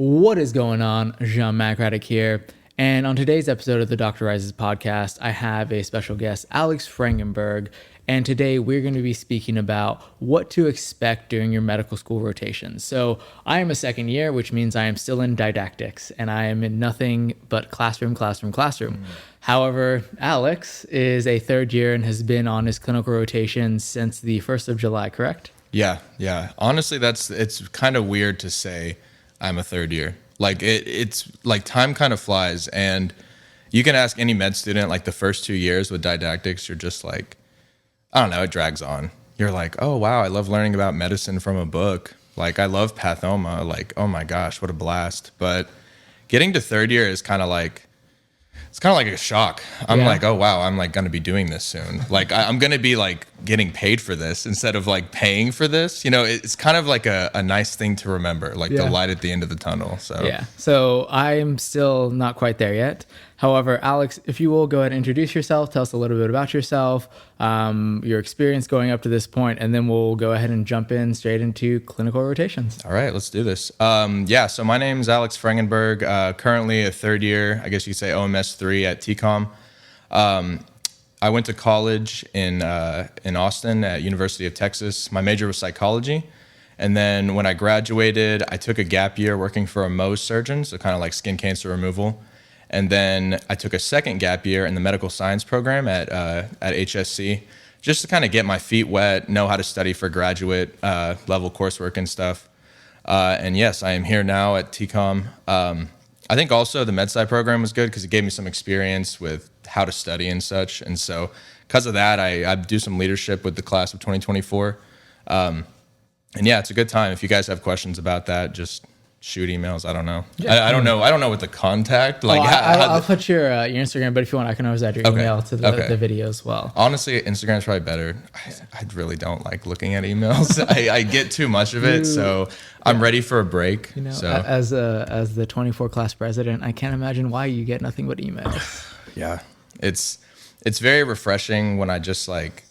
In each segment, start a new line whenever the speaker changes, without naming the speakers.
What is going on? Germain Craddock here. And on today's episode of the Dr. Rises podcast, I have a special guest, Alex Frangenburg. And today we're going to be speaking about what to expect during your medical school rotations. So I am a second year, which means I am still in didactics and I am in nothing but classroom. However, Alex is a third year and has been on his clinical rotation since the 1st of July, correct?
Yeah. Honestly, it's kind of weird to say I'm a third year. Like it's like time kind of flies, and you can ask any med student, like the first 2 years with didactics, you're just like, I don't know, it drags on. You're like, oh wow, I love learning about medicine from a book. Like I love pathoma. Like, oh my gosh, what a blast. But getting to third year is kind of like, it's kind of like a shock. I'm like, oh wow, I'm like going to be doing this soon. Like I'm going to be like getting paid for this instead of like paying for this. You know, it's kind of like a nice thing to remember, like the light at the end of the tunnel.
So I'm still not quite there yet. However, Alex, if you will go ahead and introduce yourself, tell us a little bit about yourself, your experience going up to this point, and then we'll go ahead and jump in straight into clinical rotations.
All right, let's do this. So my name is Alex Frangenburg, currently a third year, I guess you could say OMS 3 at TCOM. I went to college in Austin at University of Texas. My major was psychology. And then when I graduated, I took a gap year working for a Mohs surgeon, so kind of like skin cancer removal. And then I took a second gap year in the medical science program at HSC, just to kind of get my feet wet, know how to study for graduate level coursework and stuff. And yes, I am here now at TCOM. I think also the MedSci program was good because it gave me some experience with how to study and such. And so because of that, I do some leadership with the class of 2024. And yeah, it's a good time. If you guys have questions about that, just shoot emails. I don't know. Yeah. I don't know. I don't know what the contact like.
I'll put your Instagram, but if you want, I can always add your email to the video as well.
Honestly, Instagram's probably better. I really don't like looking at emails. I get too much of it, so I'm ready for a break.
You know,
so
as the 24 class president, I can't imagine why you get nothing but emails.
Yeah, it's very refreshing when I just like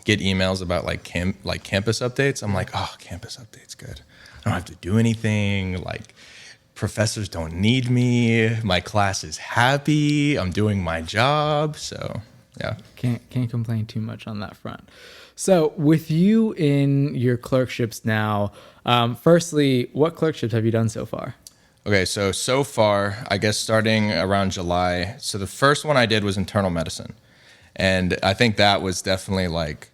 get emails about like campus updates. I'm like, oh, campus updates, good. I don't have to do anything. Like professors don't need me. My class is happy. I'm doing my job. So yeah.
Can't complain too much on that front. So with you in your clerkships now, firstly, what clerkships have you done so far?
Okay, so far, I guess starting around July. So the first one I did was internal medicine. And I think that was definitely like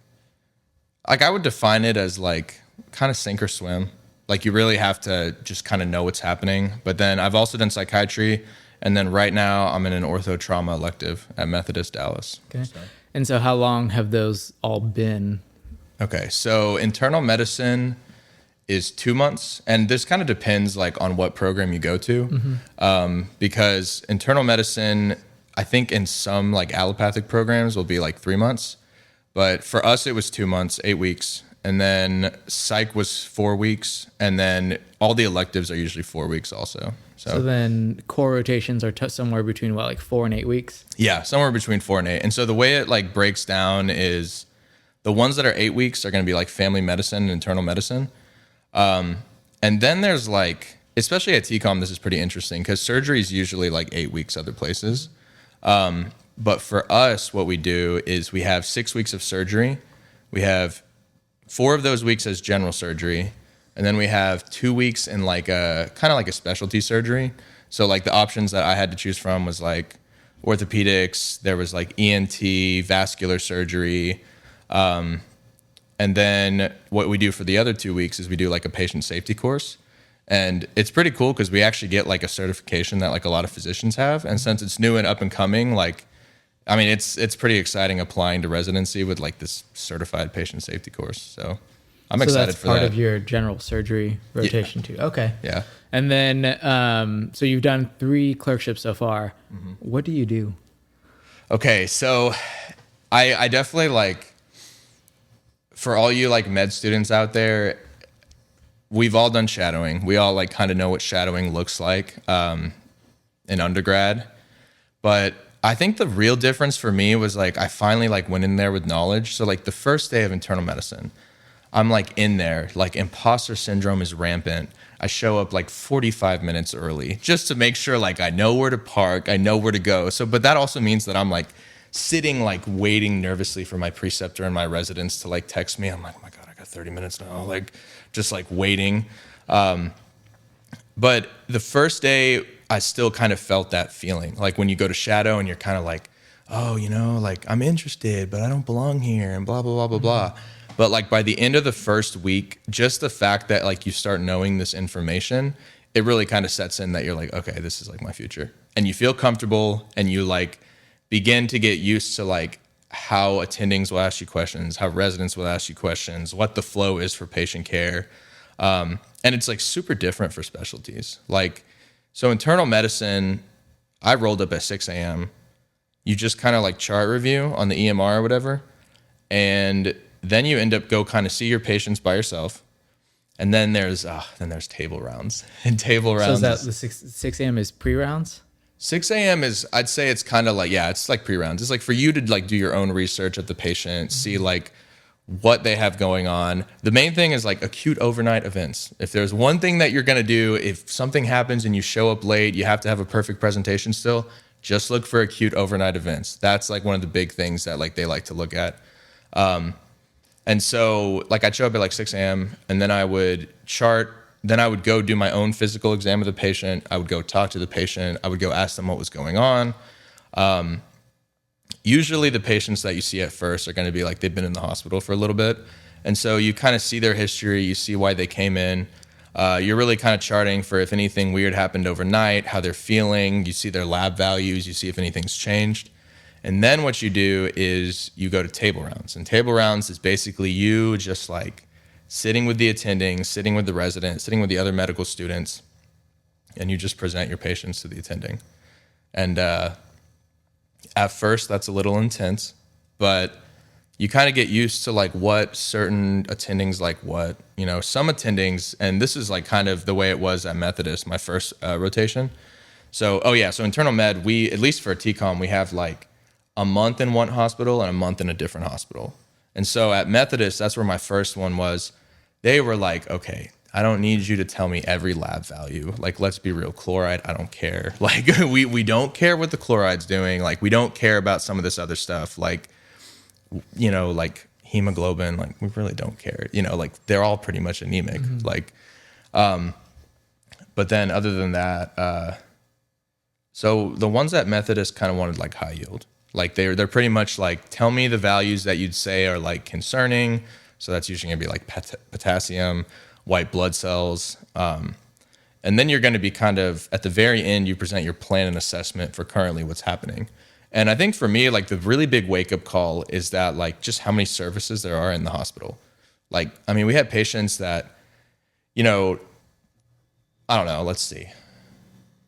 I would define it as like kind of sink or swim. Like you really have to just kind of know what's happening. But then I've also done psychiatry. And then right now I'm in an ortho trauma elective at Methodist Dallas.
Okay. And so how long have those all been?
Okay. So internal medicine is 2 months. And this kind of depends like on what program you go to. Because internal medicine, I think in some like allopathic programs will be like 3 months. But for us, it was 2 months, 8 weeks. And then psych was 4 weeks. And then all the electives are usually 4 weeks also.
So then core rotations are somewhere between like 4 and 8 weeks?
Yeah, somewhere between 4 and 8. And so the way it like breaks down is the ones that are 8 weeks are going to be like family medicine and internal medicine. And then there's like, especially at TCOM, this is pretty interesting because surgery is usually like 8 weeks other places. But for us, what we do is we have 6 weeks of surgery. We have 4 of those weeks as general surgery. And then we have 2 weeks in like a kind of like a specialty surgery. So like the options that I had to choose from was like orthopedics. There was like ENT, vascular surgery. And then what we do for the other 2 weeks is we do like a patient safety course. And it's pretty cool because we actually get like a certification that like a lot of physicians have. And since it's new and up and coming, like, I mean, it's pretty exciting applying to residency with like this certified patient safety course. So I'm excited for that.
So that's part of your general surgery rotation too. Okay.
Yeah.
And then, so you've done 3 clerkships so far. Mm-hmm. What do you do?
Okay. So I definitely like, for all you like med students out there, we've all done shadowing. We all like kind of know what shadowing looks like in undergrad. But I think the real difference for me was like I finally like went in there with knowledge. So like the first day of internal medicine, I'm like in there, like imposter syndrome is rampant. I show up like 45 minutes early just to make sure like I know where to park, I know where to go. So, but that also means that I'm like sitting, like waiting nervously for my preceptor and my residents to like text me. I'm like, oh my God, I got 30 minutes now. Like just like waiting. But the first day I still kind of felt that feeling. Like when you go to shadow and you're kind of like, oh, you know, like I'm interested, but I don't belong here and blah, blah, blah, blah, blah. But like by the end of the first week, just the fact that like you start knowing this information, it really kind of sets in that you're like, okay, this is like my future. And you feel comfortable and you like begin to get used to like how attendings will ask you questions, how residents will ask you questions, what the flow is for patient care. And it's like super different for specialties. Like, so internal medicine, I rolled up at 6 a.m. You just kind of like chart review on the EMR or whatever. And then you end up go kind of see your patients by yourself. And then there's table rounds. And table rounds.
So is that the 6 a.m. is pre-rounds?
6 a.m. is, I'd say it's kind of like, yeah, it's like pre-rounds. It's like for you to like do your own research of the patient, see like what they have going on. The main thing is like acute overnight events. If there's one thing that you're going to do, if something happens and you show up late, you have to have a perfect presentation still, just look for acute overnight events. That's like one of the big things that like they like to look at. And so like I'd show up at like 6 a.m. and then I would chart. Then I would go do my own physical exam of the patient. I would go talk to the patient. I would go ask them what was going on. Usually the patients that you see at first are going to be like they've been in the hospital for a little bit. And so you kind of see their history. You see why they came in. You're really kind of charting for if anything weird happened overnight, how they're feeling. You see their lab values. You see if anything's changed. And then what you do is you go to table rounds. And table rounds is basically you just like sitting with the attending, sitting with the resident, sitting with the other medical students, and you just present your patients to the attending. And at first, that's a little intense, but you kind of get used to like what certain attendings like what. You know, some attendings, and this is like kind of the way it was at Methodist, my first rotation. So, so internal med, we, at least for TCOM, we have like a month in one hospital and a month in a different hospital. And so at Methodist, that's where my first one was. They were like, okay, I don't need you to tell me every lab value. Like, let's be real, chloride, I don't care. Like, we don't care what the chloride's doing. Like, we don't care about some of this other stuff. Like, you know, like hemoglobin, like we really don't care. You know, like they're all pretty much anemic. Mm-hmm. Like, but then other than that, so the ones at Methodist kind of wanted like high yield. Like they're pretty much like, tell me the values that you'd say are like concerning. So that's usually gonna be like potassium, white blood cells. And then you're gonna be kind of, at the very end, you present your plan and assessment for currently what's happening. And I think for me, like the really big wake up call is that like just how many services there are in the hospital. Like, I mean, we had patients that, you know, I don't know, let's see.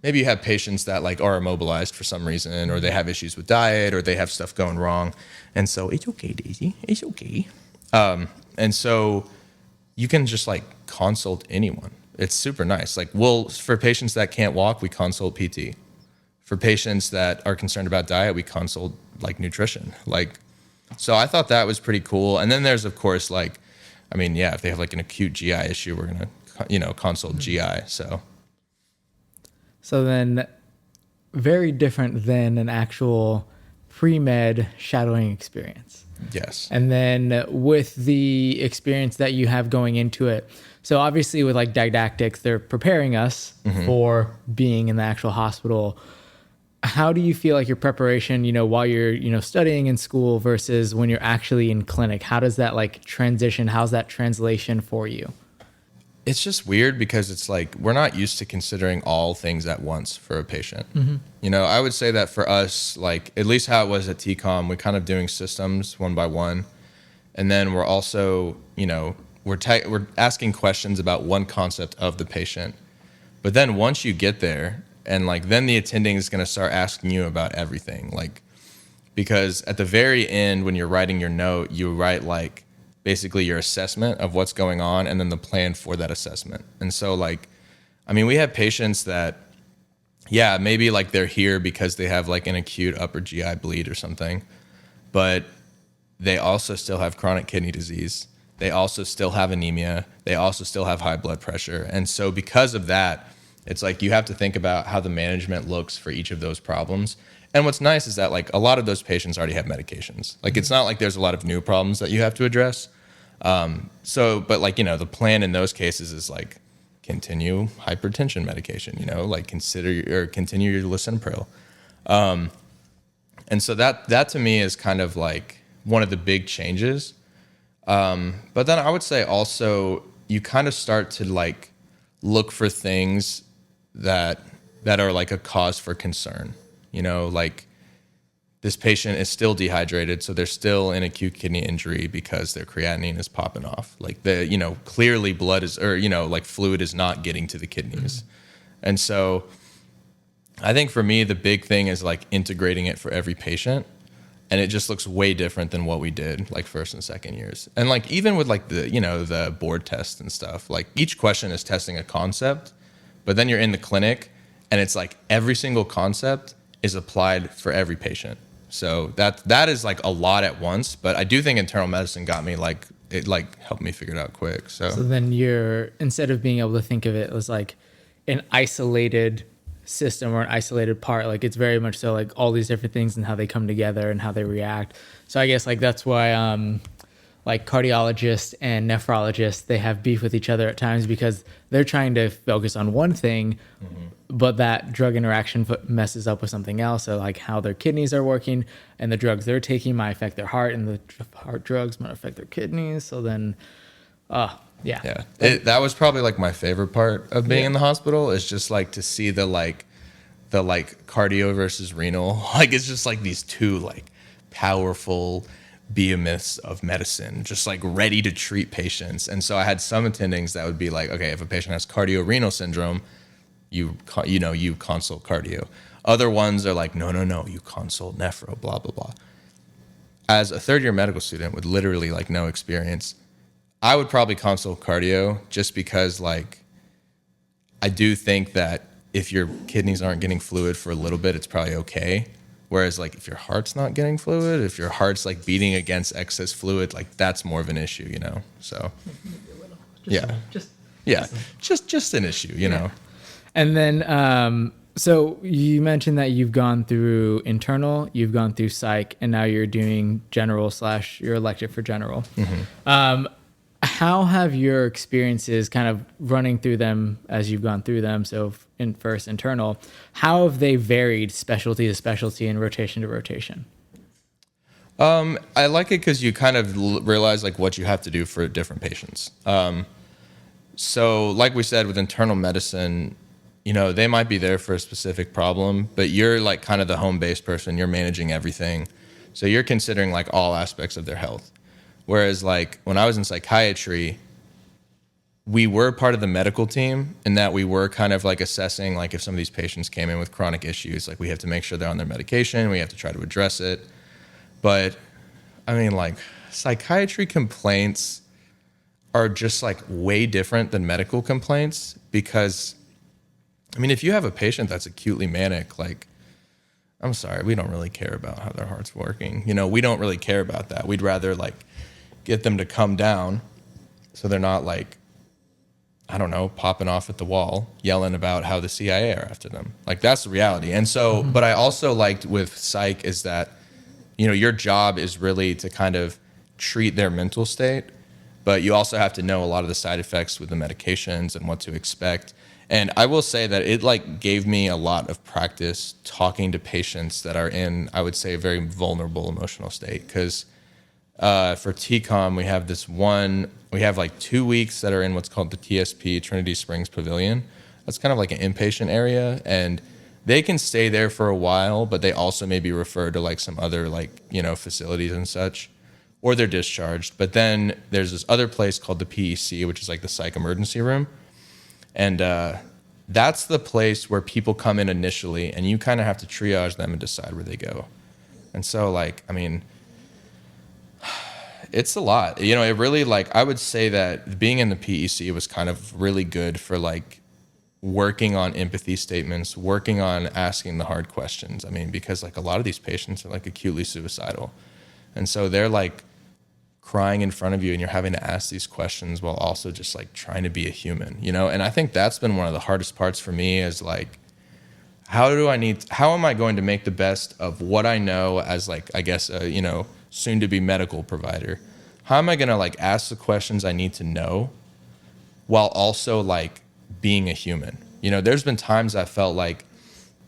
Maybe you have patients that like are immobilized for some reason, or they have issues with diet, or they have stuff going wrong. And so it's okay, Daisy, it's okay. And so you can just like consult anyone. It's super nice. Like for patients that can't walk, we consult PT. For patients that are concerned about diet, we consult like nutrition. Like, so I thought that was pretty cool. And then there's of course like, I mean, yeah, if they have like an acute GI issue, we're going to, you know, consult GI.
So then very different than an actual pre-med shadowing experience.
Yes.
And then with the experience that you have going into it, so obviously with like didactics, they're preparing us for being in the actual hospital. How do you feel like your preparation, you know, while you're, you know, studying in school versus when you're actually in clinic? How does that like transition? How's that translation for you?
It's just weird because it's like we're not used to considering all things at once for a patient. Mm-hmm. You know, I would say that for us, like at least how it was at TCOM, we're kind of doing systems one by one. And then we're also, you know, we're asking questions about one concept of the patient. But then once you get there, and like then the attending is going to start asking you about everything. Like, because at the very end, when you're writing your note, you write like basically your assessment of what's going on and then the plan for that assessment. And so like, I mean, we have patients that, yeah, maybe like they're here because they have like an acute upper GI bleed or something, but they also still have chronic kidney disease. They also still have anemia. They also still have high blood pressure. And so because of that, it's like you have to think about how the management looks for each of those problems. And what's nice is that like a lot of those patients already have medications. Like it's not like there's a lot of new problems that you have to address. But like, the plan in those cases is like continue hypertension medication, like continue your lisinopril. And so that to me is kind of like one of the big changes. But then I would say also you kind of start to like look for things that are like a cause for concern, like this patient is still dehydrated. So they're still in acute kidney injury because their creatinine is popping off. Like clearly blood is, or, like fluid is not getting to the kidneys. And so I think for me, the big thing is like integrating it for every patient. And it just looks way different than what we did like first and second years. And like, even with like the board test and stuff, like each question is testing a concept, but then you're in the clinic and it's like every single concept is applied for every patient. So that is like a lot at once, but I do think internal medicine got me like, it like helped me figure it out quick. So
then instead of being able to think of it as like an isolated system or an isolated part, like it's very much so like all these different things and how they come together and how they react. So I guess like that's why like cardiologists and nephrologists, they have beef with each other at times because they're trying to focus on one thing, but that drug interaction messes up with something else. So like how their kidneys are working and the drugs they're taking might affect their heart and the heart drugs might affect their kidneys. So then, yeah.
That was probably like my favorite part of being in the hospital is just like to see the cardio versus renal. Like it's just like these two like powerful behemoths of medicine, just like ready to treat patients. And so I had some attendings that would be like, okay, if a patient has cardiorenal syndrome, you consult cardio. Other ones are like, no, you consult nephro, blah, blah, blah. As a third year medical student with literally like no experience, I would probably consult cardio just because like, I do think that if your kidneys aren't getting fluid for a little bit, it's probably okay. Whereas like if your heart's not getting fluid, if your heart's like beating against excess fluid, like that's more of an issue, So just an issue, you know.
And then so you mentioned that you've gone through internal, you've gone through psych, and now you're doing general / your elective for general. How have your experiences kind of running through them as you've gone through them? So in first internal, how have they varied specialty to specialty and rotation to rotation?
I like it because you kind of realize like what you have to do for different patients. So like we said, with internal medicine, they might be there for a specific problem, but you're like kind of the home-based person. You're managing everything. So you're considering like all aspects of their health. Whereas like when I was in psychiatry, we were part of the medical team in that we were kind of like assessing like if some of these patients came in with chronic issues, like we have to make sure they're on their medication. We have to try to address it. But I mean, like psychiatry complaints are just like way different than medical complaints because, I mean, if you have a patient that's acutely manic, like, I'm sorry, we don't really care about how their heart's working. We don't really care about that. We'd rather like get them to come down so they're not like, I don't know, popping off at the wall, yelling about how the CIA are after them. Like that's the reality. And so, but I also liked with psych is that, your job is really to kind of treat their mental state, but you also have to know a lot of the side effects with the medications and what to expect. And I will say that it like gave me a lot of practice talking to patients that are in, I would say, a very vulnerable emotional state. Because for TCOM, we have like 2 weeks that are in what's called the TSP, Trinity Springs Pavilion. That's kind of like an inpatient area. And they can stay there for a while, but they also may be referred to like some other like, facilities and such, or they're discharged. But then there's this other place called the PEC, which is like the psych emergency room. And that's the place where people come in initially, and you kind of have to triage them and decide where they go. And so, like, I mean, it's a lot. It really, like, I would say that being in the PEC was kind of really good for, like, working on empathy statements, working on asking the hard questions. I mean, because, like, a lot of these patients are, like, acutely suicidal. And so they're, like, crying in front of you and you're having to ask these questions while also just like trying to be a human, you know? And I think that's been one of the hardest parts for me is like, how am I going to make the best of what I know as like, I guess, you know, soon to be medical provider? How am I going to like ask the questions I need to know while also like being a human? You know, there's been times I felt like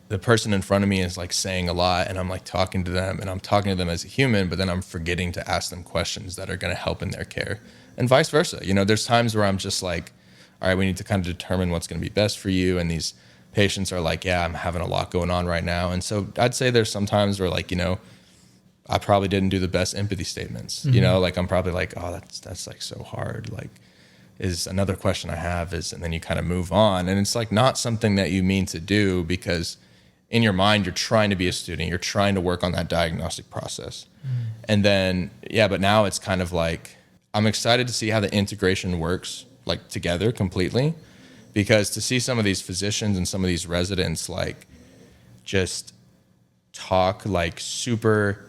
the person in front of me is like saying a lot and I'm like talking to them and I'm talking to them as a human, but then I'm forgetting to ask them questions that are going to help in their care and vice versa. You know, there's times where I'm just like, all right, we need to kind of determine what's going to be best for you. And these patients are like, yeah, I'm having a lot going on right now. And so I'd say there's some times where like, you know, I probably didn't do the best empathy statements, you know, like I'm probably like, oh, that's like so hard. Like is another question I have is, and then you kind of move on. And it's like not something that you mean to do because in your mind, you're trying to be a student. You're trying to work on that diagnostic process. And then, yeah, but now it's kind of like, I'm excited to see how the integration works like together completely, because to see some of these physicians and some of these residents like just talk like super,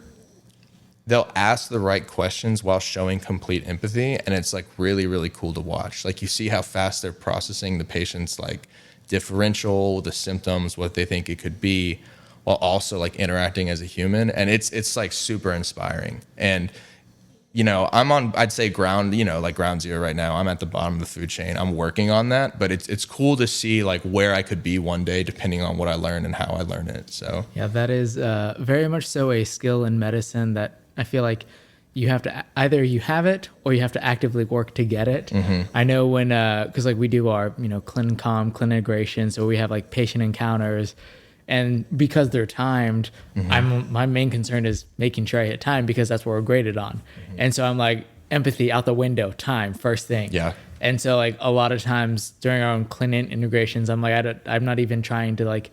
they'll ask the right questions while showing complete empathy. And it's like really, really cool to watch. Like you see how fast they're processing the patient's like differential, the symptoms, what they think it could be, while also like interacting as a human. And it's like super inspiring. And, you know, I'm on, I'd say ground, you know, like ground zero right now. I'm at the bottom of the food chain. I'm working on that, but it's cool to see like where I could be one day, depending on what I learn and how I learn it. So
Yeah, that is very much so a skill in medicine that I feel like you have to either you have it or you have to actively work to get it. I know when, cause like we do our, you know, clin integration. So we have like patient encounters and because they're timed, my main concern is making sure I hit time because that's what we're graded on. And so I'm like empathy out the window, time, first thing.
Yeah.
And so like a lot of times during our own clin integrations, I'm like, I'm not even trying to like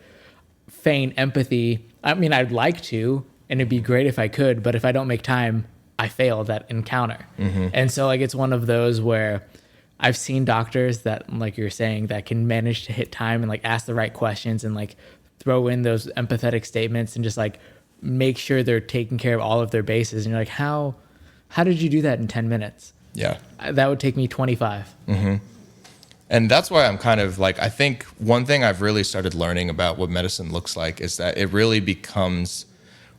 feign empathy. I mean, I'd like to, and it'd be great if I could, but if I don't make time, I fail that encounter. And so like, it's one of those where I've seen doctors that, like you're saying, that can manage to hit time and like ask the right questions and like throw in those empathetic statements and just like make sure they're taking care of all of their bases. And you're like, how did you do that in 10 minutes?
Yeah.
That would take me 25.
And that's why I'm kind of like, I think one thing I've really started learning about what medicine looks like is that it really becomes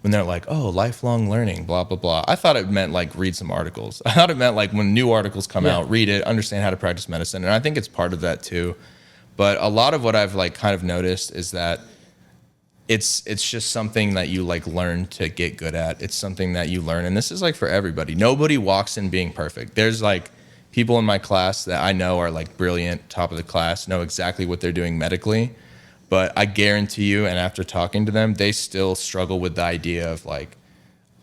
when they're like, oh, lifelong learning, blah, blah, blah. I thought it meant like read some articles. I thought it meant like when new articles come out, read it, understand how to practice medicine. And I think it's part of that too. But a lot of what I've like kind of noticed is that it's just something that you like learn to get good at. It's something that you learn. And this is like for everybody. Nobody walks in being perfect. There's like people in my class that I know are like brilliant, top of the class, know exactly what they're doing medically. But I guarantee you, and after talking to them, they still struggle with the idea of like,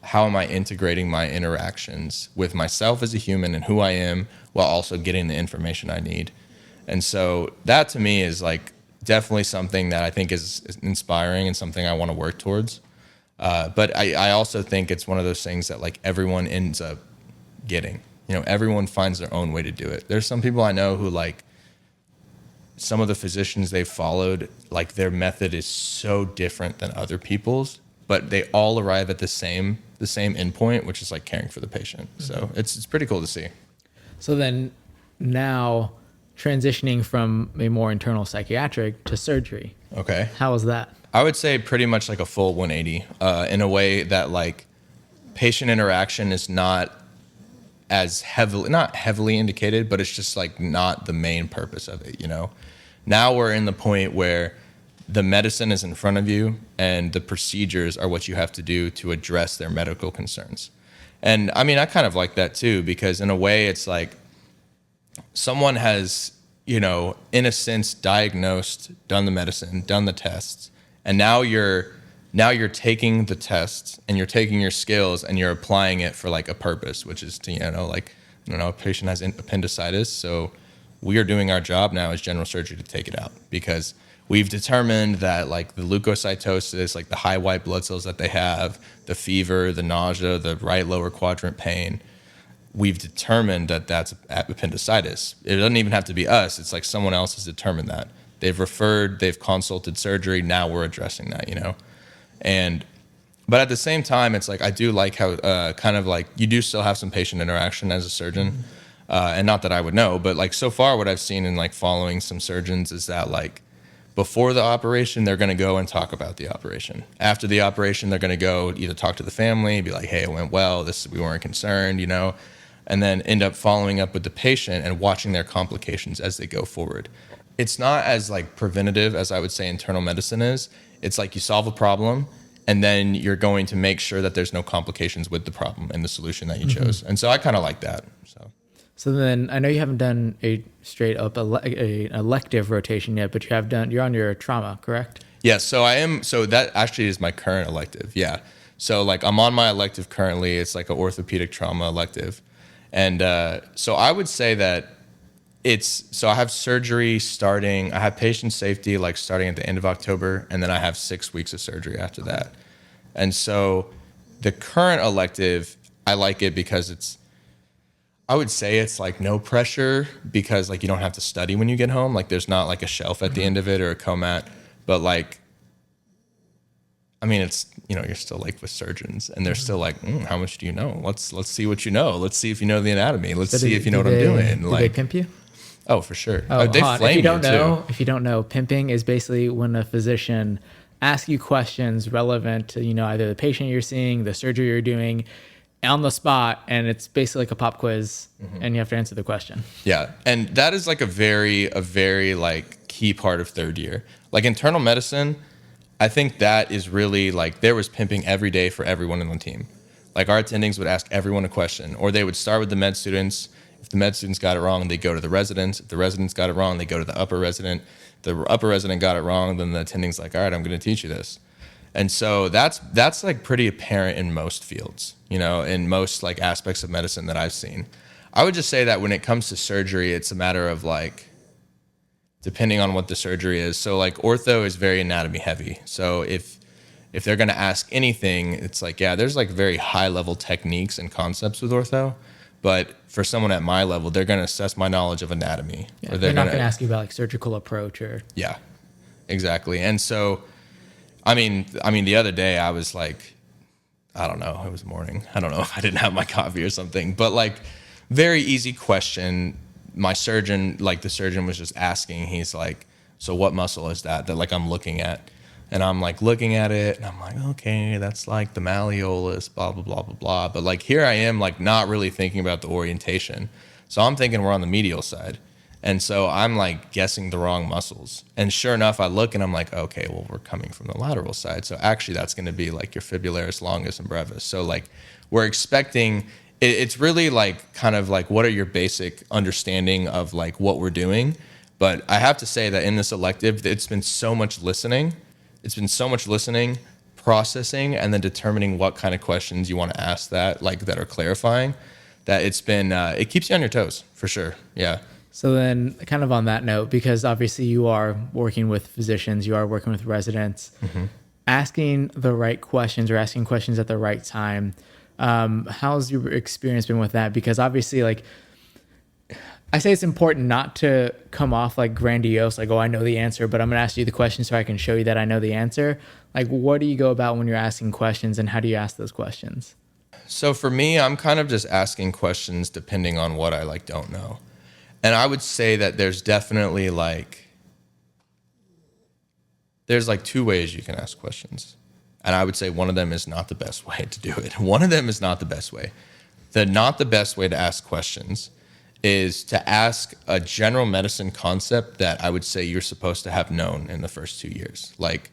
how am I integrating my interactions with myself as a human and who I am while also getting the information I need? And so that to me is like definitely something that I think is inspiring and something I want to work towards. But I also think it's one of those things that like everyone ends up getting. You know, everyone finds their own way to do it. There's some people I know who like, some of the physicians they've followed, like their method is so different than other people's, but they all arrive at the same endpoint, which is like caring for the patient. So it's pretty cool to see. So
then now transitioning from a more internal psychiatric to surgery.
Okay.
How was that?
I would say pretty much like a full 180 in a way that like patient interaction is not heavily indicated, but it's just like not the main purpose of it, you know? Now we're in the point where the medicine is in front of you and the procedures are what you have to do to address their medical concerns. And I mean, I kind of like that too, because in a way it's like someone has, you know, in a sense diagnosed, done the medicine, done the tests, and now you're taking the tests and you're taking your skills and you're applying it for like a purpose, which is to, you know, like, I don't know, a patient has appendicitis. So we are doing our job now as general surgery to take it out because we've determined that like the leukocytosis, like the high white blood cells that they have, the fever, the nausea, the right lower quadrant pain, we've determined that that's appendicitis. It doesn't even have to be us. It's like someone else has determined that. They've referred, they've consulted surgery. Now we're addressing that, you know? And But at the same time, it's like I do like how kind of like you do still have some patient interaction as a surgeon. And not that I would know, but like so far what I've seen in like following some surgeons is that like before the operation, they're going to go and talk about the operation. After the operation, they're going to go either talk to the family, be like, hey, it went well. We weren't concerned, you know, and then end up following up with the patient and watching their complications as they go forward. It's not as like preventative as I would say internal medicine is. It's like you solve a problem and then you're going to make sure that there's no complications with the problem and the solution that you chose. And so I kind of like that.
So then I know you haven't done a straight up elective rotation yet, but you're on your trauma, correct?
Yeah, so I am. So that actually is my current elective. Yeah. So like I'm on my elective currently. It's like an orthopedic trauma elective. And so I would say that so I have surgery starting, I have patient safety like starting at the end of October, and then I have 6 weeks of surgery after that. And so the current elective, I like it because I would say it's like no pressure because like you don't have to study when you get home. Like there's not like a shelf at the end of it or a COMAT, but like, I mean, it's, you know, you're still like with surgeons and they're still like, how much do you know? Let's see what you know. Let's see if you know the anatomy. Let's see if you know what I'm doing.
Do
like,
they pimp you?
Oh, for sure.
Oh,
they flame you too.
If you don't know, pimping is basically when a physician asks you questions relevant to, you know, either the patient you're seeing, the surgery you're doing, on the spot, and it's basically like a pop quiz, and you have to answer the question.
Yeah, and that is like a very like key part of third year. Like internal medicine, I think that is really like there was pimping every day for everyone in the team. Like our attendings would ask everyone a question, or they would start with the med students. If the med students got it wrong, they go to the residents. If the residents got it wrong, they go to the upper resident. The upper resident got it wrong, then the attending's like, all right, I'm going to teach you this. And so that's like pretty apparent in most fields, you know, in most like aspects of medicine that I've seen. I would just say that when it comes to surgery, it's a matter of like, depending on what the surgery is. So like ortho is very anatomy heavy. So if they're going to ask anything, it's like, yeah, there's like very high level techniques and concepts with ortho. But for someone at my level, they're going to assess my knowledge of anatomy.
Yeah, they're not going to ask you about like surgical approach or.
Yeah, exactly. And so, I mean, the other day I was like, I don't know, it was morning. I don't know if I didn't have my coffee or something, but like very easy question. My surgeon, like the surgeon was just asking, he's like, so what muscle is that like I'm looking at? And I'm like looking at it and I'm like, okay, that's like the malleolus, blah, blah, blah, blah, blah. But like here I am like not really thinking about the orientation. So I'm thinking we're on the medial side. And so I'm like guessing the wrong muscles. And sure enough, I look and I'm like, okay, well, we're coming from the lateral side. So actually that's going to be like your fibularis longus and brevis. So like we're expecting, it's really like kind of like what are your basic understanding of like what we're doing. But I have to say that in this elective, it's been so much listening. It's been so much listening, processing, and then determining what kind of questions you want to ask that are clarifying, that it's been, it keeps you on your toes for sure. Yeah.
So then kind of on that note, because obviously you are working with physicians, you are working with residents, asking the right questions or asking questions at the right time. How's your experience been with that? Because obviously like, I say it's important not to come off like grandiose, like, oh, I know the answer, but I'm going to ask you the question so I can show you that I know the answer. Like, what do you go about when you're asking questions and how do you ask those questions?
So for me, I'm kind of just asking questions depending on what I like don't know. And I would say that there's definitely there's two ways you can ask questions. And I would say one of them is not the best way to do it. One of them is not the best way. Not the best way to ask questions is to ask a general medicine concept that I would say you're supposed to have known in the first 2 years. Like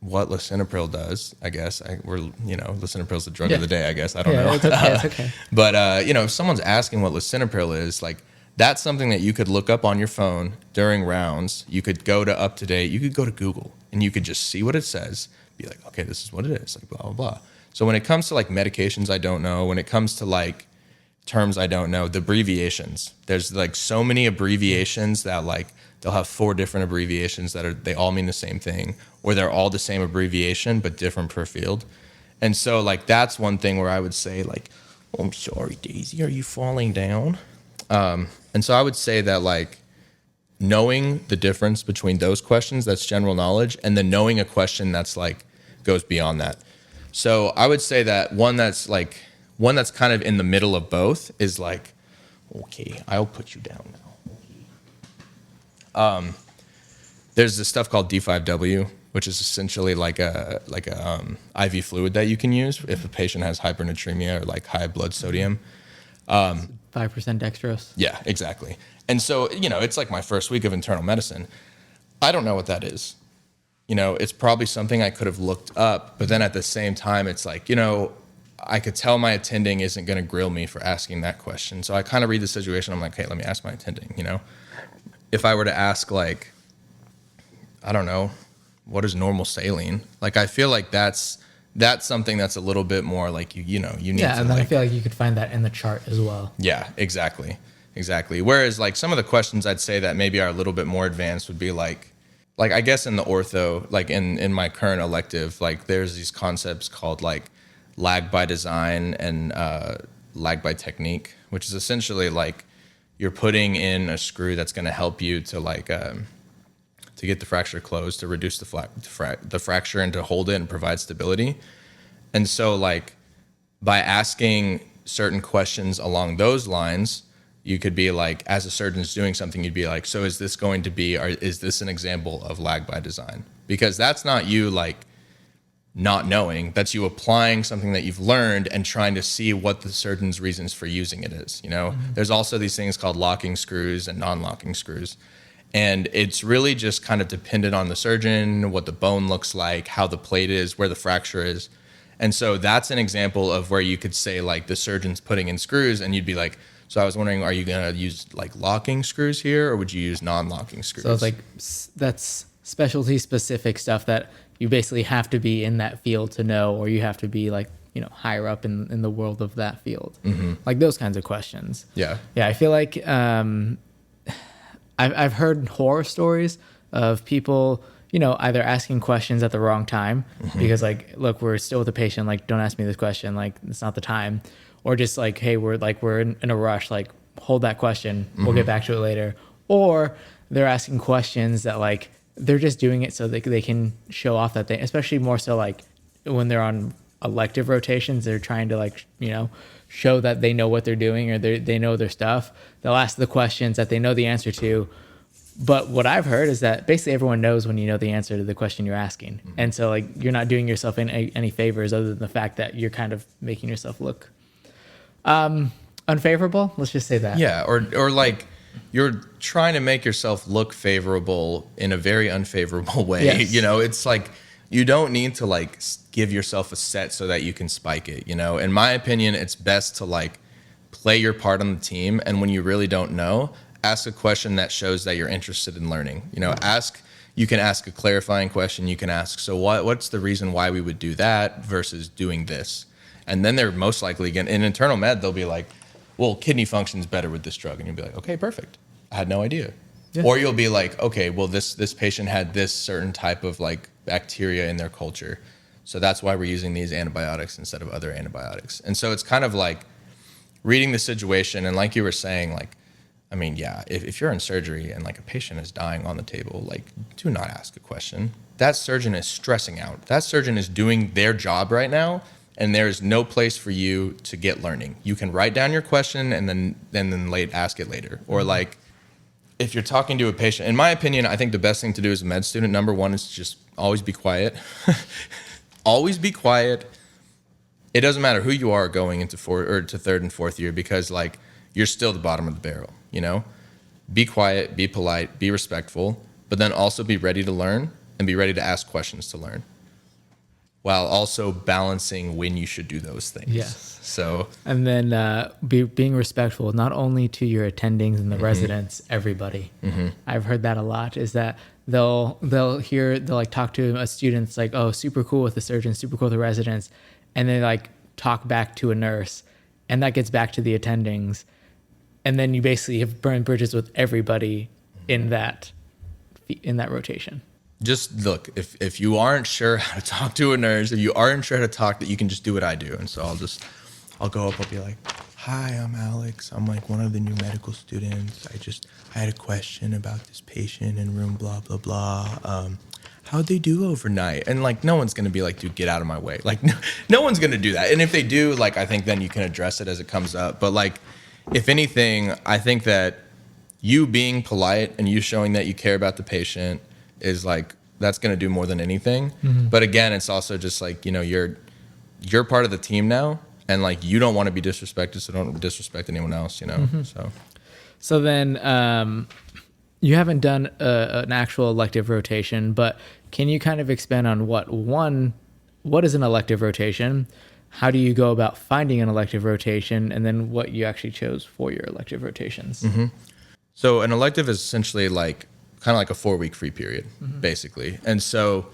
what lisinopril does, I guess. Lisinopril's the drug of the day, I guess. I don't know.
It's okay.
But, if someone's asking what lisinopril is, like, that's something that you could look up on your phone during rounds. You could go to UpToDate. You could go to Google, and you could just see what it says, be like, okay, this is what it is, like, blah, blah, blah. So when it comes to, medications I don't know, when it comes to, terms I don't know, the abbreviations, there's, so many abbreviations that, they'll have 4 different abbreviations they all mean the same thing, or they're all the same abbreviation but different per field. And so that's one thing where I would say oh, I'm sorry, Daisy, are you falling down? And so I would say that knowing the difference between those questions, that's general knowledge, and then knowing a question that's goes beyond that. So I would say that one that's kind of in the middle of both is like, okay, I'll put you down now. There's this stuff called D5W, which is essentially like a IV fluid that you can use if a patient has hypernatremia or like high blood sodium.
5% dextrose.
Yeah, exactly. And so, it's like my first week of internal medicine. I don't know what that is. It's probably something I could have looked up, but then at the same time, it's like, I could tell my attending isn't going to grill me for asking that question. So I kind of read the situation. I'm like, hey, let me ask my attending, If I were to ask, like, I don't know, what is normal saline? Like, I feel like that's something that's a little bit more like, you need to.
Yeah, and then I feel like you could find that in the chart as well.
Yeah, exactly. Whereas, like, some of the questions I'd say that maybe are a little bit more advanced would be like I guess in the ortho, like in my current elective, like there's these concepts called like lag by design and lag by technique, which is essentially like you're putting in a screw that's going to help you to like to get the fracture closed, to reduce the fracture and to hold it and provide stability. And so like by asking certain questions along those lines, you could be like, as a surgeon's doing something, you'd be like, so is this going to be, or is this an example of lag by design? Because that's not you like not knowing, that's you applying something that you've learned and trying to see what the surgeon's reasons for using it is. There's also these things called locking screws and non-locking screws. And it's really just kind of dependent on the surgeon, what the bone looks like, how the plate is, where the fracture is. And so that's an example of where you could say like the surgeon's putting in screws and you'd be like, so I was wondering, are you going to use like locking screws here or would you use non-locking screws?
So it's like, that's specialty specific stuff that you basically have to be in that field to know, or you have to be like, higher up in the world of that field. Mm-hmm. Like those kinds of questions.
Yeah.
Yeah. I feel like, I've heard horror stories of people, either asking questions at the wrong time because like, look, we're still with the patient. Like, don't ask me this question. Like, it's not the time. Or just like, hey, we're in a rush. Like, hold that question. We'll get back to it later. Or they're asking questions that like they're just doing it so they can show off that they, especially more so like when they're on elective rotations, they're trying to like show that they know what they're doing or they know their stuff. They'll ask the questions that they know the answer to. But what I've heard is that basically everyone knows when you know the answer to the question you're asking. And so like you're not doing yourself any favors other than the fact that you're kind of making yourself look unfavorable. Let's just say that.
Yeah. Or like you're trying to make yourself look favorable in a very unfavorable way.
Yes.
It's like you don't need to like give yourself a set so that you can spike it. In my opinion, it's best to like play your part on the team. And when you really don't know, ask a question that shows that you're interested in learning. You can ask a clarifying question. You can ask, so what's the reason why we would do that versus doing this? And then they're most likely, again, in internal med, they'll be like, well, kidney function's better with this drug. And you'll be like, okay, perfect. I had no idea. Yeah. Or you'll be like, okay, well, this patient had this certain type of like bacteria in their culture. So that's why we're using these antibiotics instead of other antibiotics. And so it's kind of like reading the situation. And like you were saying, like, I mean, yeah, if you're in surgery and like a patient is dying on the table, like do not ask a question. That surgeon is stressing out. That surgeon is doing their job right now. And there's no place for you to get learning. You can write down your question and then ask it later. Or like if you're talking to a patient, in my opinion, I think the best thing to do as a med student, number one, is just always be quiet. Always be quiet. It doesn't matter who you are going into third and fourth year because like you're still the bottom of the barrel, Be quiet, be polite, be respectful, but then also be ready to learn and be ready to ask questions to learn, while also balancing when you should do those things.
Yes.
So,
and then being respectful, not only to your attendings and the residents, everybody. I've heard that a lot, is that they'll like talk to a student, it's like, oh, super cool with the surgeon, super cool with the residents. And they like talk back to a nurse and that gets back to the attendings. And then you basically have burned bridges with everybody in that rotation.
Just look, if you aren't sure how to talk to a nurse, if you aren't sure how to talk, that you can just do what I do. And so I'll go up, I'll be like, hi, I'm Alex. I'm like one of the new medical students. I had a question about this patient in room blah, blah, blah. how'd they do overnight? And like, no one's going to be like, dude, get out of my way. Like, no one's going to do that. And if they do, like, I think then you can address it as it comes up. But like, if anything, I think that you being polite and you showing that you care about the patient is like, that's going to do more than anything. But again, it's also just like, you know, you're part of the team now, and like, you don't want to be disrespected, so don't disrespect anyone else, you know?
So then, you haven't done an actual elective rotation, but can you kind of expand on what is an elective rotation? How do you go about finding an elective rotation, and then what you actually chose for your elective rotations?
So an elective is essentially like kind of like a 4-week free period, basically. And so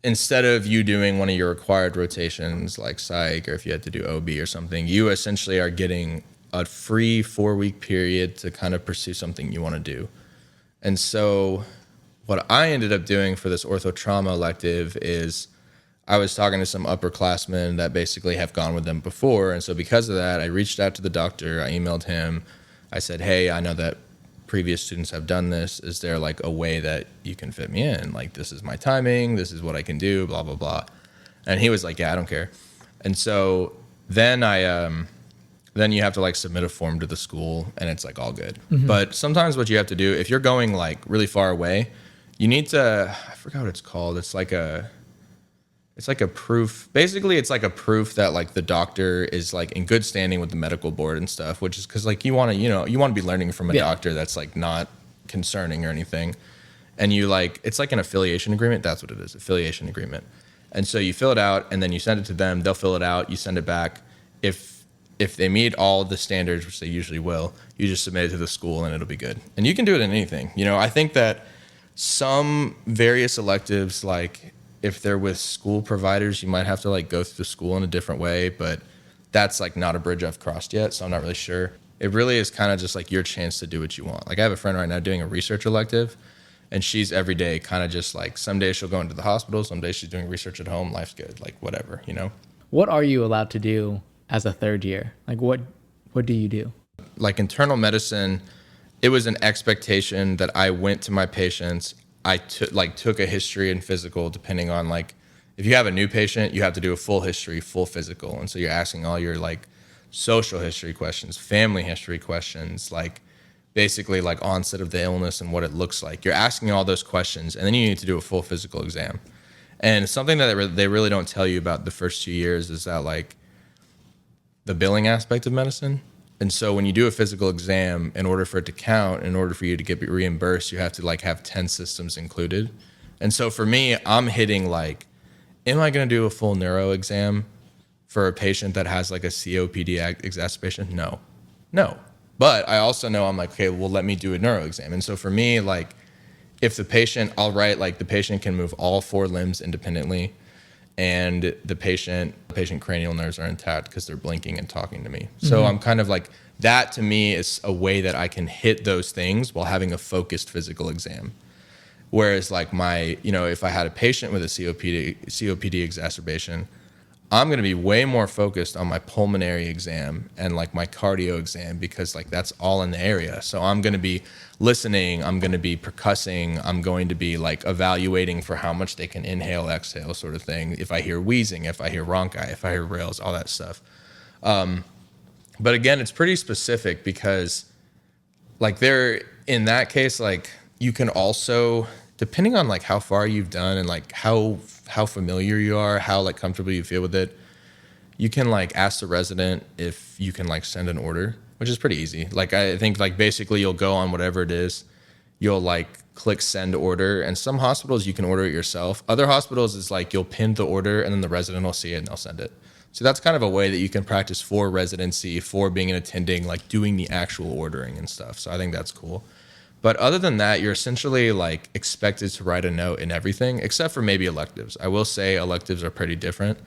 instead of you doing one of your required rotations like psych, or if you had to do OB or something, you essentially are getting a free 4-week period to kind of pursue something you want to do. And so what I ended up doing for this ortho trauma elective is I was talking to some upperclassmen that basically have gone with them before. And so because of that, I reached out to the doctor. I emailed him. I said, hey, I know that previous students have done this. Is there like a way that you can fit me in? Like, this is my timing. This is what I can do, blah, blah, blah. And he was like, yeah, I don't care. And so then then you have to like submit a form to the school, and it's like all good. But sometimes what you have to do, if you're going like really far away, you need to, I forgot what it's called. It's like a proof. Basically, it's like a proof that like the doctor is like in good standing with the medical board and stuff, which is because like you want to be learning from a doctor that's like not concerning or anything. And you like, it's like an affiliation agreement. That's what it is, affiliation agreement. And so you fill it out, and then you send it to them. They'll fill it out. You send it back. If they meet all the standards, which they usually will, you just submit it to the school and it'll be good. And you can do it in anything. You know, I think that some various electives, like if they're with school providers, you might have to like go through the school in a different way, but that's like not a bridge I've crossed yet, so I'm not really sure. It really is kind of just like your chance to do what you want. Like I have a friend right now doing a research elective, and she's every day kind of just like, some days she'll go into the hospital, some days she's doing research at home, life's good, like whatever, you know?
What are you allowed to do as a third year? Like what do you do?
Like internal medicine, it was an expectation that I went to my patients. I took a history and physical, depending on like, if you have a new patient, you have to do a full history, full physical. And so you're asking all your like social history questions, family history questions, like basically like onset of the illness and what it looks like. You're asking all those questions, and then you need to do a full physical exam. And something that they really don't tell you about the first 2 years is that like the billing aspect of medicine. And so when you do a physical exam, in order for it to count, in order for you to get reimbursed, you have to like have 10 systems included. And so for me, I'm hitting like, am I going to do a full neuro exam for a patient that has like a COPD exacerbation? No. But I also know I'm like, okay, well, let me do a neuro exam. And so for me, like if the patient, I'll write like the patient can move all 4 limbs independently, and the patient cranial nerves are intact because they're blinking and talking to me. So I'm kind of like, that to me is a way that I can hit those things while having a focused physical exam. Whereas like if I had a patient with a COPD exacerbation, I'm going to be way more focused on my pulmonary exam and like my cardio exam, because like that's all in the area. So I'm going to be listening, I'm going to be percussing, I'm going to be like evaluating for how much they can inhale, exhale sort of thing. If I hear wheezing, if I hear rhonchi, if I hear rails, all that stuff. But again, it's pretty specific, because like in that case, like you can also, depending on like how far you've done and like how familiar you are, how like comfortable you feel with it, you can like ask the resident if you can like send an order, which is pretty easy. Like I think like basically you'll go on whatever it is, you'll like click send order, and some hospitals you can order it yourself. Other hospitals is like you'll pin the order and then the resident will see it and they'll send it. So that's kind of a way that you can practice for residency, for being an attending, like doing the actual ordering and stuff. So I think that's cool. But other than that, you're essentially like expected to write a note in everything, except for maybe electives. I will say electives are pretty different,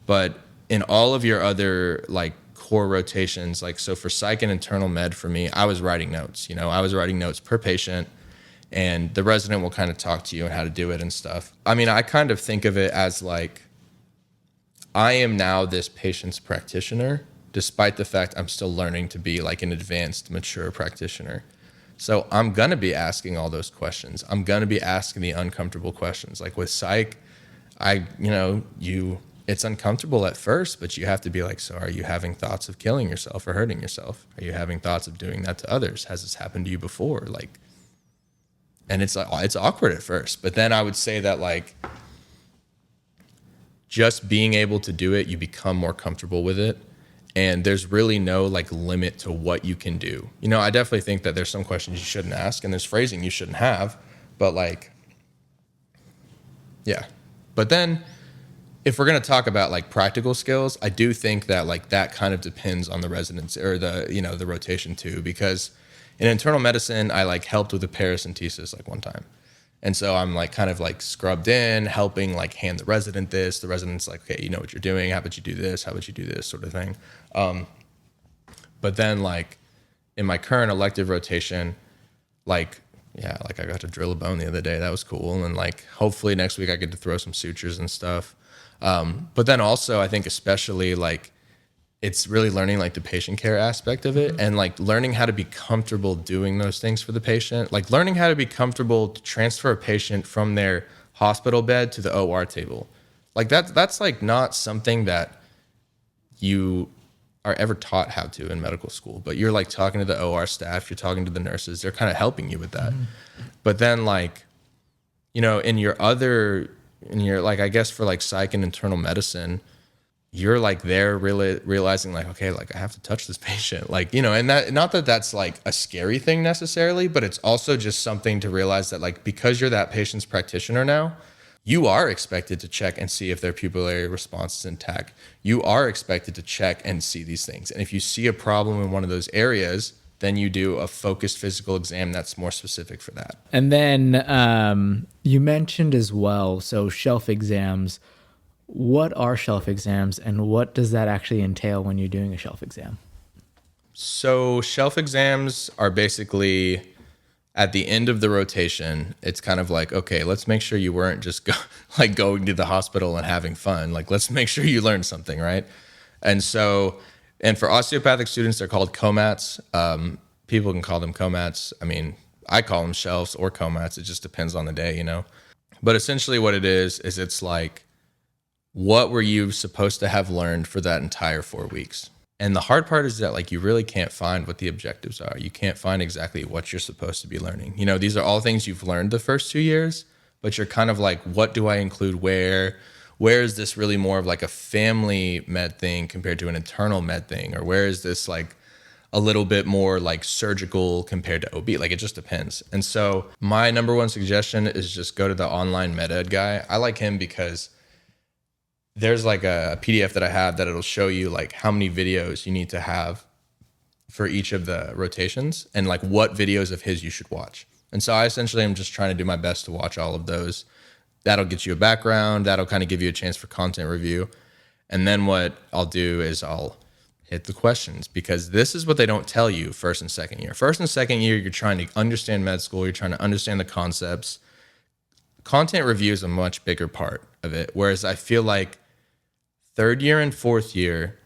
but in all of your other like core rotations, like so for psych and internal med for me, I was writing notes. I was writing notes per patient, and the resident will kind of talk to you on how to do it and stuff. I mean, I kind of think of it as like, I am now this patient's practitioner, despite the fact I'm still learning to be like an advanced, mature practitioner. So I'm going to be asking all those questions. I'm going to be asking the uncomfortable questions. Like with psych, it's uncomfortable at first, but you have to be like, so are you having thoughts of killing yourself or hurting yourself? Are you having thoughts of doing that to others? Has this happened to you before? Like, and it's awkward at first, but then I would say that like just being able to do it, you become more comfortable with it. And there's really no like limit to what you can do. I definitely think that there's some questions you shouldn't ask and there's phrasing you shouldn't have, but like, yeah. But then if we're going to talk about like practical skills, I do think that like that kind of depends on the residence or the rotation too, because in internal medicine, I like helped with a paracentesis like one time. And so I'm like kind of like scrubbed in, helping like hand the resident this. The resident's like, okay, you know what you're doing. How about you do this? How about you do this sort of thing? But then like in my current elective rotation, like I got to drill a bone the other day. That was cool. And like hopefully next week I get to throw some sutures and stuff. But then also I think especially like it's really learning like the patient care aspect of it and like learning how to be comfortable doing those things for the patient, like learning how to be comfortable to transfer a patient from their hospital bed to the OR table. Like that's like not something that you are ever taught how to in medical school, but you're like talking to the OR staff, you're talking to the nurses, they're kind of helping you with that. But then like, in your like, I guess for like psych and internal medicine, you're like there really realizing like, okay, like I have to touch this patient, like, and that, not that that's like a scary thing necessarily, but it's also just something to realize that like, because you're that patient's practitioner now, you are expected to check and see if their pupillary response is intact. You are expected to check and see these things. And if you see a problem in one of those areas, then you do a focused physical exam that's more specific for that.
And then you mentioned as well, so shelf exams. What are shelf exams and what does that actually entail when you're doing a shelf exam?
So shelf exams are basically at the end of the rotation. It's kind of like, okay, let's make sure you weren't just going to the hospital and having fun. Like, let's make sure you learned something, right? And for osteopathic students, they're called COMATs. People can call them COMATs. I mean, I call them shelves or COMATs. It just depends on the day, But essentially what it is it's like, what were you supposed to have learned for that entire 4 weeks? And the hard part is that like you really can't find what the objectives are. You can't find exactly what you're supposed to be learning. These are all things you've learned the first 2 years, but you're kind of like, what do I include where? Where is this really more of like a family med thing compared to an internal med thing? Or where is this like a little bit more like surgical compared to OB? Like it just depends. And so my number one suggestion is just go to the online med ed guy. I like him because there's like a PDF that I have that it'll show you like how many videos you need to have for each of the rotations and like what videos of his you should watch. And so I essentially am just trying to do my best to watch all of those. That'll get you a background. That'll kind of give you a chance for content review. And then what I'll do is I'll hit the questions because this is what they don't tell you first and second year. First and second year, you're trying to understand med school. You're trying to understand the concepts. Content review is a much bigger part of it. Whereas I feel like third year and fourth year,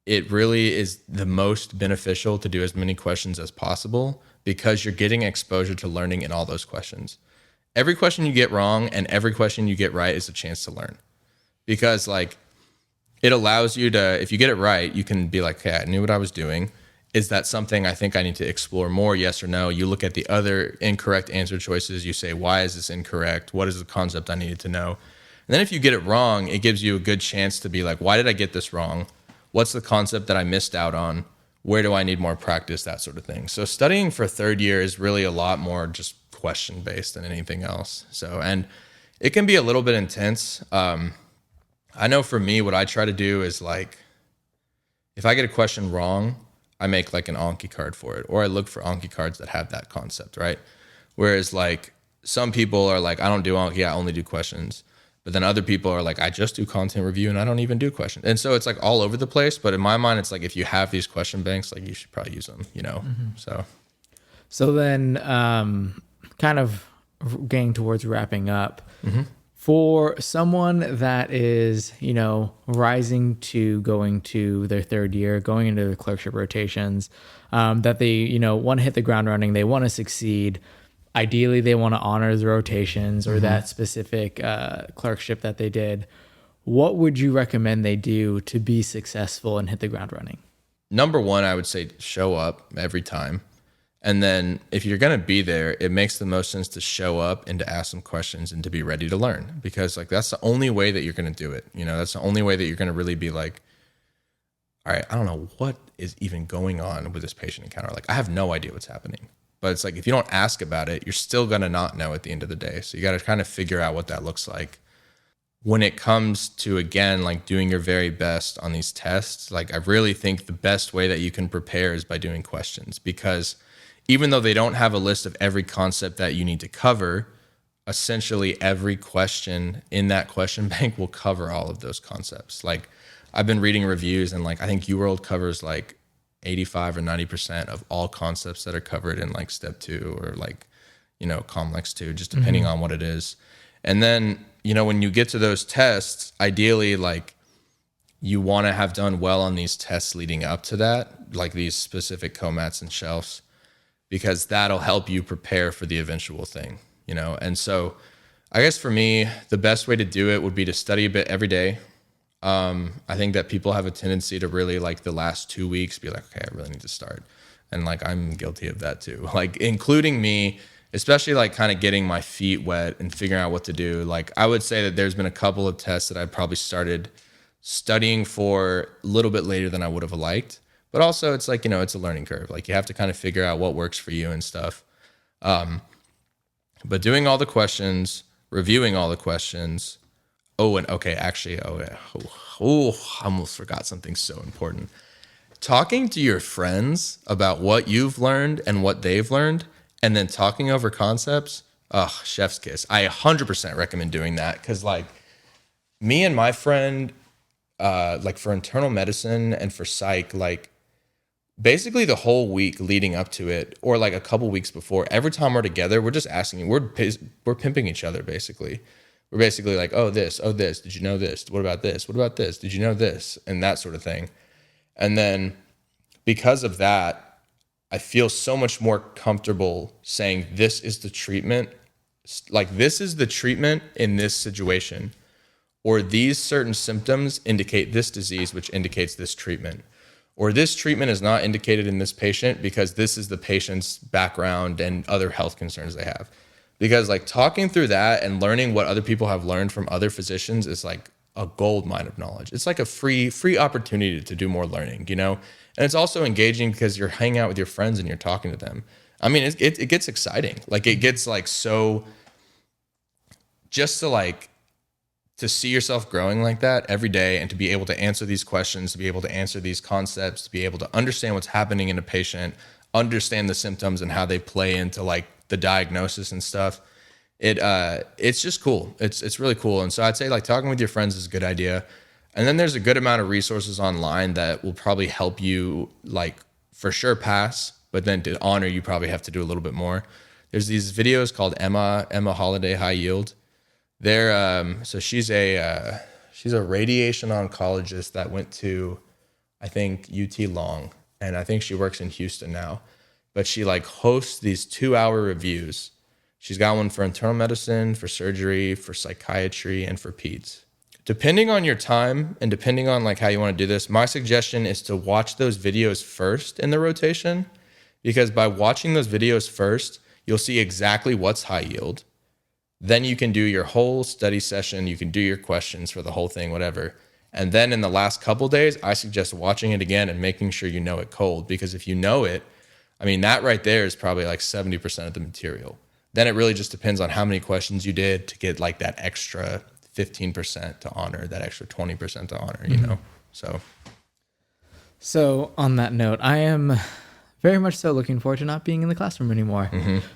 it really is the most beneficial to do as many questions as possible because you're getting exposure to learning in all those questions. Every question you get wrong and every question you get right is a chance to learn because like it allows you to, if you get it right, you can be like, okay, I knew what I was doing. Is that something I think I need to explore more? Yes or no? You look at the other incorrect answer choices. You say, why is this incorrect? What is the concept I needed to know? And then if you get it wrong, it gives you a good chance to be like, why did I get this wrong? What's the concept that I missed out on? Where do I need more practice? That sort of thing. So studying for third year is really a lot more just question based than anything else. So, and it can be a little bit intense. I know for me, what I try to do is like, if I get a question wrong, I make like an Anki card for it, or I look for Anki cards that have that concept, right? Whereas like some people are like, I don't do Anki, I only do questions. But then other people are like, I just do content review and I don't even do questions. And so it's like all over the place. But in my mind, it's like if you have these question banks, like you should probably use them, So
then kind of getting towards wrapping up, For someone that is, rising to going to their third year, going into the clerkship rotations, that they, want to hit the ground running, they want to succeed. Ideally, they want to honor the rotations or that specific clerkship that they did. What would you recommend they do to be successful and hit the ground running?
Number one, I would say show up every time. And then if you're going to be there, it makes the most sense to show up and to ask some questions and to be ready to learn, because like that's the only way that you're going to do it. That's the only way that you're going to really be like, all right, I don't know what is even going on with this patient encounter. Like I have no idea what's happening, but it's like, if you don't ask about it, you're still going to not know at the end of the day. So you got to kind of figure out what that looks like. When it comes to, again, like doing your very best on these tests, like I really think the best way that you can prepare is by doing questions, because even though they don't have a list of every concept that you need to cover, essentially every question in that question bank will cover all of those concepts. Like I've been reading reviews, and like I think UWorld covers like 85 or 90% of all concepts that are covered in like step 2 or like, complex 2, just depending on what it is. And then, when you get to those tests, ideally, like you want to have done well on these tests leading up to that, like these specific COMATs and shelves, because that'll help you prepare for the eventual thing, And so I guess for me, the best way to do it would be to study a bit every day. I think that people have a tendency to really like the last 2 weeks be like, okay, I really need to start. And like, I'm guilty of that too. Like including me, especially like kind of getting my feet wet and figuring out what to do. Like I would say that there's been a couple of tests that I probably started studying for a little bit later than I would have liked. But also it's like, it's a learning curve. Like you have to kind of figure out what works for you and stuff. But doing all the questions, reviewing all the questions. Oh, and okay, actually, I almost forgot something so important. Talking to your friends about what you've learned and what they've learned, and then talking over concepts. Oh, chef's kiss. I 100% recommend doing that, because like me and my friend, like for internal medicine and for psych, like basically the whole week leading up to it, or like a couple weeks before, every time we're together, we're just asking, we're pimping each other basically. We're basically like, oh, this, did you know this? What about this? What about this? Did you know this? And that sort of thing. And then because of that, I feel so much more comfortable saying this is the treatment. Like this is the treatment in this situation, or these certain symptoms indicate this disease, which indicates this treatment. Or this treatment is not indicated in this patient because this is the patient's background and other health concerns they have. Because like talking through that and learning what other people have learned from other physicians is like a gold mine of knowledge. It's like a free opportunity to do more learning, And it's also engaging because you're hanging out with your friends and you're talking to them. I mean, it gets exciting. Like it gets like so, just to see yourself growing like that every day, and to be able to answer these questions, to be able to answer these concepts, to be able to understand what's happening in a patient, understand the symptoms and how they play into like the diagnosis and stuff. It's just cool. It's really cool. And so I'd say like talking with your friends is a good idea. And then there's a good amount of resources online that will probably help you like for sure pass, but then to honor, you probably have to do a little bit more. There's these videos called Emma Holiday High Yield. So she's a radiation oncologist that went to, I think, UT Long, and I think she works in Houston now. But she like hosts these 2-hour reviews. She's got one for internal medicine, for surgery, for psychiatry, and for peds. Depending on your time and depending on like how you want to do this, my suggestion is to watch those videos first in the rotation, because by watching those videos first, you'll see exactly what's high yield. Then you can do your whole study session. You can do your questions for the whole thing, whatever. And then in the last couple days, I suggest watching it again and making sure you know it cold, because if you know it, I mean, that right there is probably like 70% of the material. Then it really just depends on how many questions you did to get like that extra 15% to honor, that extra 20% to honor,
So on that note, I am very much so looking forward to not being in the classroom anymore.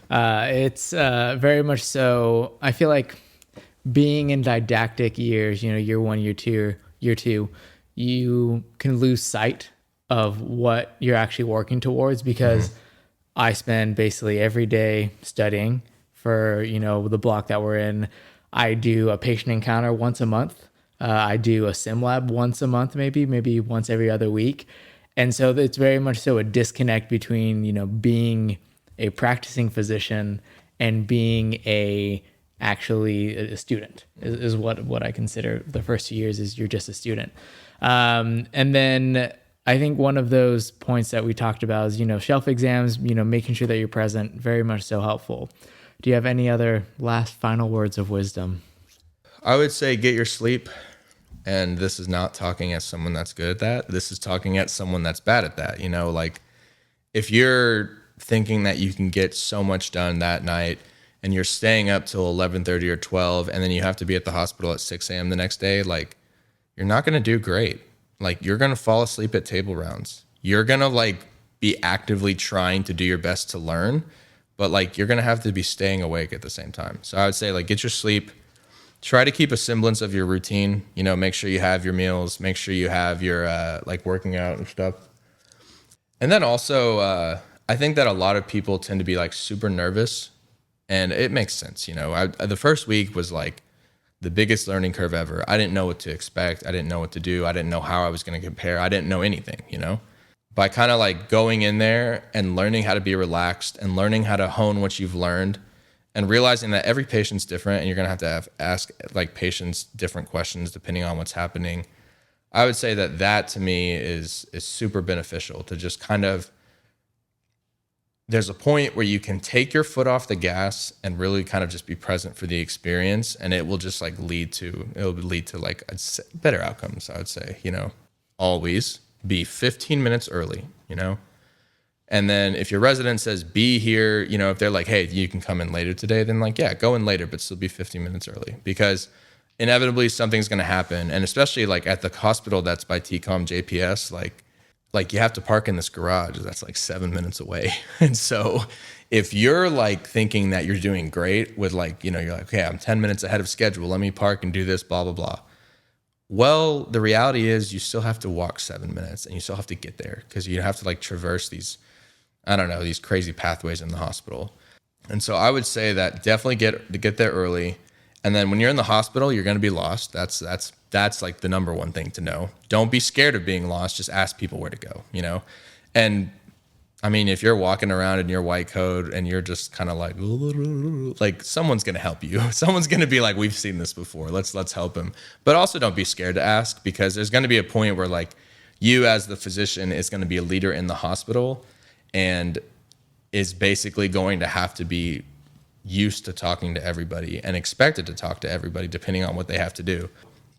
It's very much so. I feel like being in didactic years, year 1, year 2, you can lose sight of what you're actually working towards, because I spend basically every day studying for, the block that we're in. I do a patient encounter once a month. I do a sim lab once a month, maybe once every other week. And so it's very much so a disconnect between, being a practicing physician and being actually a student is what I consider the first 2 years is you're just a student. And then I think one of those points that we talked about is, shelf exams, making sure that you're present, very much so helpful. Do you have any other last final words of wisdom?
I would say get your sleep. And this is not talking as someone that's good at that. This is talking at someone that's bad at that. Like if you're thinking that you can get so much done that night and you're staying up till 11:30 or 12 and then you have to be at the hospital at 6 a.m. the next day, like you're not going to do great. Like you're going to fall asleep at table rounds. You're going to like be actively trying to do your best to learn, but like you're going to have to be staying awake at the same time. So I would say like get your sleep. Try to keep a semblance of your routine, make sure you have your meals, make sure you have your like working out and stuff. And then also, I think that a lot of people tend to be like super nervous, and it makes sense. The first week was like the biggest learning curve ever. I didn't know what to expect. I didn't know what to do. I didn't know how I was going to compare. I didn't know anything, By kind of like going in there and learning how to be relaxed and learning how to hone what you've learned, and realizing that every patient's different and you're going to have ask like patients different questions depending on what's happening. I would say that to me is super beneficial to just kind of, there's a point where you can take your foot off the gas and really kind of just be present for the experience. And it will just like it'll lead to like better outcomes. I would say, always be 15 minutes early, And then if your resident says be here, if they're like, hey, you can come in later today, then like, yeah, go in later, but still be 15 minutes early because inevitably something's going to happen. And especially like at the hospital that's by TCOM JPS, like you have to park in this garage that's like 7 minutes away. And so if you're like thinking that you're doing great with like, you're like, okay, I'm 10 minutes ahead of schedule. Let me park and do this, blah, blah, blah. Well, the reality is you still have to walk 7 minutes and you still have to get there because you have to like traverse these crazy pathways in the hospital. And so I would say that definitely get there early. And then when you're in the hospital, you're going to be lost. That's like the number one thing to know. Don't be scared of being lost. Just ask people where to go, And I mean, if you're walking around in your white coat and you're just kind of like someone's going to help you. Someone's going to be like, we've seen this before. Let's help him. But also don't be scared to ask because there's going to be a point where like you as the physician is going to be a leader in the hospital and is basically going to have to be used to talking to everybody and expected to talk to everybody depending on what they have to do.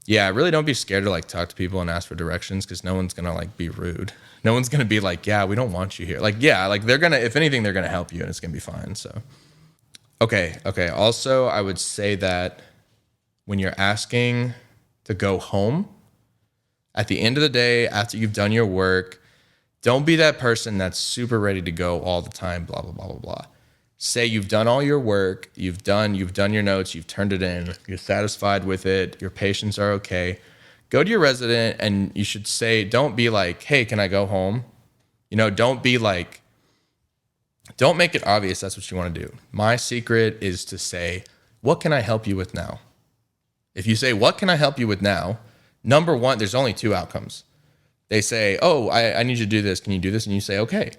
Yeah, really don't be scared to like talk to people and ask for directions because no one's gonna like be rude. No one's gonna be like, yeah, we don't want you here. Like, yeah, like they're gonna, if anything, they're gonna help you and it's gonna be fine. So, okay. Also, I would say that when you're asking to go home, at the end of the day, after you've done your work, don't be that person that's super ready to go all the time, blah, blah, blah, blah, blah. Say you've done all your work, you've done your notes, you've turned it in, you're satisfied with it, your patients are okay. Go to your resident and you should say, don't be like, hey, can I go home? Don't be like, don't make it obvious that's what you want to do. My secret is to say, what can I help you with now? If you say, what can I help you with now? Number one, there's only two outcomes. They say, oh, I need you to do this. Can you do this? And you say, okay.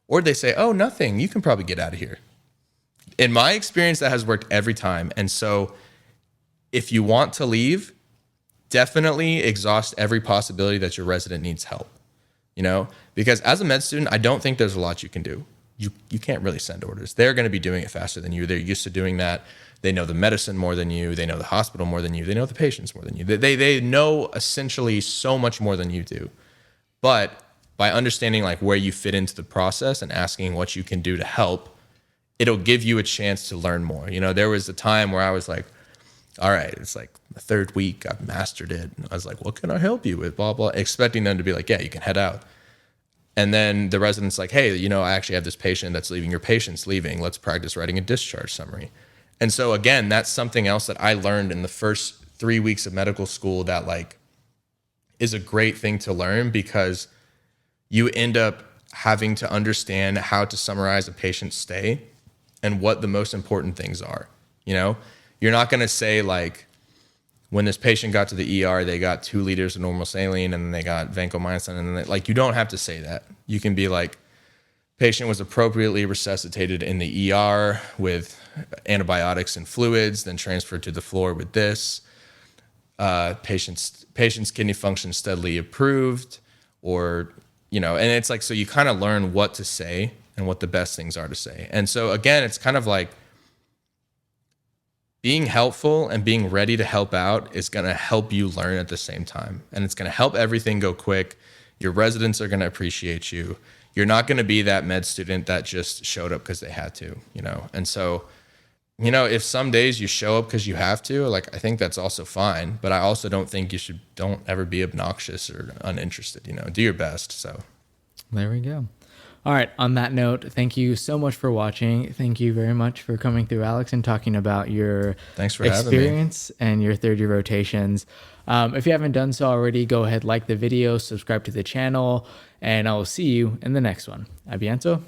Or they say, oh, nothing. You can probably get out of here. In my experience, that has worked every time. And so if you want to leave, definitely exhaust every possibility that your resident needs help. Because as a med student, I don't think there's a lot you can do. You can't really send orders. They're going to be doing it faster than you. They're used to doing that. They know the medicine more than you. They know the hospital more than you. They know the patients more than you. They know essentially so much more than you do. But by understanding like where you fit into the process and asking what you can do to help, it'll give you a chance to learn more. There was a time where I was like, all right, it's like the third week, I've mastered it. And I was like, what can I help you with? Blah, blah, expecting them to be like, yeah, you can head out. And then the resident's like, hey, I actually have this patient that's leaving. Your patient's leaving. Let's practice writing a discharge summary. And so again, that's something else that I learned in the first 3 weeks of medical school that like is a great thing to learn because you end up having to understand how to summarize a patient's stay and what the most important things are. You're not going to say like, when this patient got to the ER, they got 2 liters of normal saline and then they got vancomycin. And then like, you don't have to say that. You can be like, patient was appropriately resuscitated in the ER with antibiotics and fluids, then transferred to the floor with this. Patient's kidney function steadily improved, or, you know, and it's like, so you kind of learn what to say and what the best things are to say. And so again, it's kind of like being helpful and being ready to help out is going to help you learn at the same time. And it's going to help everything go quick. Your residents are going to appreciate you. You're not going to be that med student that just showed up because they had to, you know? And so, you know, if some days you show up because you have to, like, I think that's also fine. But I also don't think don't ever be obnoxious or uninterested, you know, do your best. So
there we go. All right. On that note, thank you so much for watching. Thank you very much for coming through, Alex, and talking about your
Thanks for
experience and your third year rotations. If you haven't done so already, go ahead, like the video, subscribe to the channel, and I will see you in the next one. A bientôt.